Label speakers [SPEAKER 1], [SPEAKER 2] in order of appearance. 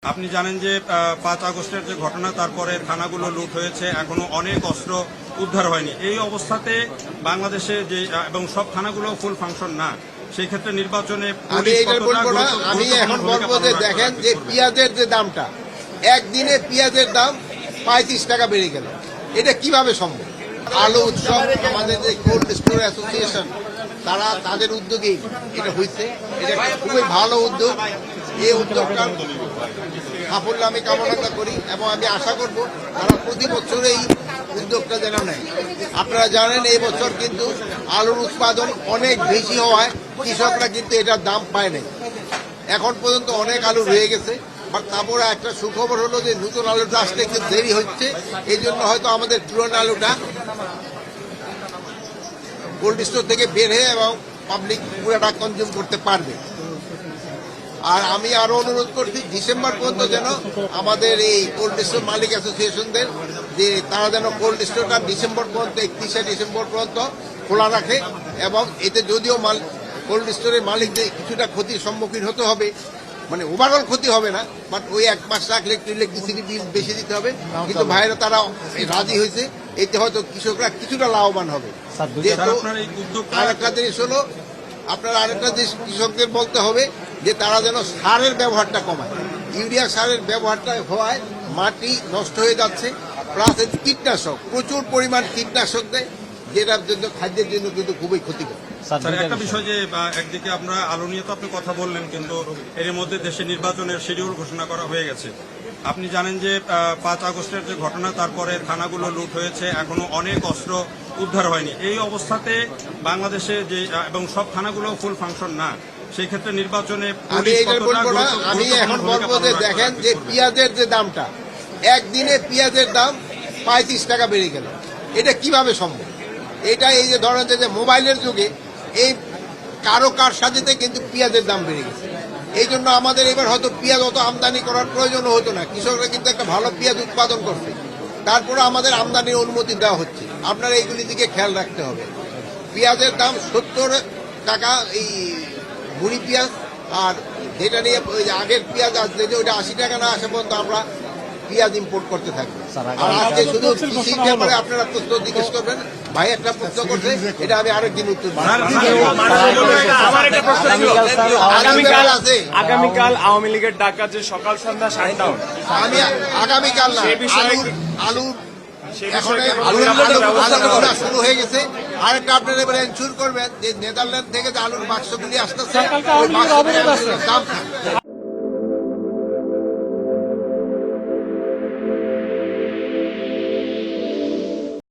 [SPEAKER 1] আপনি জানেন যে 5 আগস্টের যে ঘটনা তারপরের থানাগুলো লুট হয়েছে, এখনো অনেক অস্ত্র উদ্ধার হয়নি। এই অবস্থাতে বাংলাদেশে যে এবং সব থানাগুলো ফুল ফাংশন না, সেই ক্ষেত্রে নির্বাচনে
[SPEAKER 2] আমি এখন বলবো যে দেখেন যে পেঁয়াজের যে দামটা, একদিনে পেঁয়াজের দাম 35 টাকা বেড়ে গেল। এটা কিভাবে সম্ভব? আলু উৎসব, আমাদের যে কোল্ড স্টোর অ্যাসোসিয়েশন, তারা তাদের উদ্যোগেই এটা হয়েছে। এটা খুবই ভালো উদ্যোগ। এই উদ্যোগটা সাফল্য আমি কামনা করি এবং আমি আশা করব তারা প্রতি বছর এই উদ্যোগটা যেন নেয়। আপনারা জানেন এই বছর কিন্তু আলুর উৎপাদন অনেক বেশি হওয়ায় কৃষকরা কিন্তু এটার দাম পায় নাই। এখন পর্যন্ত অনেক আলু রয়ে গেছে। বাট তারপরে একটা সুখবর হলো যে নতুন আলুটা আসতে একটু দেরি হচ্ছে। এই জন্য হয়তো আমাদের পুরনো আলুটা কোল্ড স্টোর থেকে বের হয়ে এবং পাবলিক পুরাটা কনজিউম করতে পারবে। আর আমি আরো অনুরোধ করছি ডিসেম্বর পর্যন্ত যেন আমাদের এই কোল্ড স্টোর মালিক অ্যাসোসিয়েশনদের যে তারা যেন কোল্ড স্টোরটা ডিসেম্বর পর্যন্ত 31শে ডিসেম্বর পর্যন্ত খোলা রাখে। এবং এতে যদিও কোল্ড স্টোরের মালিকদের কিছুটা ক্ষতির সম্মুখীন হতে হবে, মানে ওভারঅল ক্ষতি হবে না, বাট ওই 1 মাস রাখলে একটু ইলেকট্রিসিটি বিল বেশি দিতে হবে। কিন্তু ভাইরা তারা রাজি হয়েছে, এতে হয়তো কৃষকরা কিছুটা লাভবান হবে। আরেকটা জিনিস হলো, আপনারা আরেকটা জিনিস কৃষকদের বলতে হবে যে তারা যেন সারের ব্যবহারটা কমায়। ইউরিয়া সারের ব্যবহারটা হওয়ায় মাটি নষ্ট হয়ে যাচ্ছে, প্লাস কীটনাশক, প্রচুর পরিমাণ কীটনাশক দেয়, যেটার জন্য খাদ্যের জন্য কিন্তু খুবই ক্ষতিকর।
[SPEAKER 1] একটা বিষয় যে একদিকে আমরা আলু নিয়ে তো আপনি কথা বললেন, কিন্তু এর মধ্যে দেশে নির্বাচনের শিডিউল ঘোষণা করা হয়ে গেছে। আপনি জানেন যে 5 আগস্টের যে ঘটনা তারপরে থানাগুলো লুট হয়েছে, এখনো অনেক অস্ত্র উদ্ধার হয়নি। এই অবস্থাতে বাংলাদেশে যে এবং সব থানাগুলো ফুল ফাংশন না, সেই ক্ষেত্রে নির্বাচনে
[SPEAKER 2] আমি এখন বলবো যে দেখেন যে পেঁয়াজের যে দামটা, একদিনে পেঁয়াজের দাম 35 টাকা বেড়ে গেল। এটা কিভাবে সম্ভব? এটা এই যে ধরেন যে মোবাইলের যুগে এই কারো কার সাথে কিন্তু পেঁয়াজের দাম বেড়ে গেছে। এই জন্য আমাদের এবার হয়তো পেঁয়াজ অত আমদানি করার প্রয়োজন হতো না। কৃষকরা কিন্তু একটা ভালো পেঁয়াজ উৎপাদন করছে, তারপরে আমাদের আমদানির অনুমতি দেওয়া হচ্ছে। আপনারা এইগুলি দিকে খেয়াল রাখতে হবে। পেঁয়াজের দাম 70 টাকা এই বুড়ি পেঁয়াজ, আর যেটা নিয়ে ওই যে আগের পেঁয়াজ আসলে যে ওইটা 80 টাকা না আসা পর্যন্ত আমরা পেঁয়াজ ইম্পোর্ট করতে থাকবো। আর আজকে শুধু কৃষির ব্যাপারে আপনারা প্রশ্ন জিজ্ঞেস করবেন, ভাই একটা প্রশ্ন করছে, এটা আমি আরেকদিন উত্তর
[SPEAKER 3] আগামীকাল আওয়ামী লীগের ডাকা যে সকাল সন্ধ্যা শাটডাউন,
[SPEAKER 2] আমি আগামীকাল না, আলুর শুরু হয়ে গেছে। আরেকটা আপনারা এবার এনশিওর করবেন যে নেদারল্যান্ড থেকে যে আলুর বাক্সগুলি আসতেছে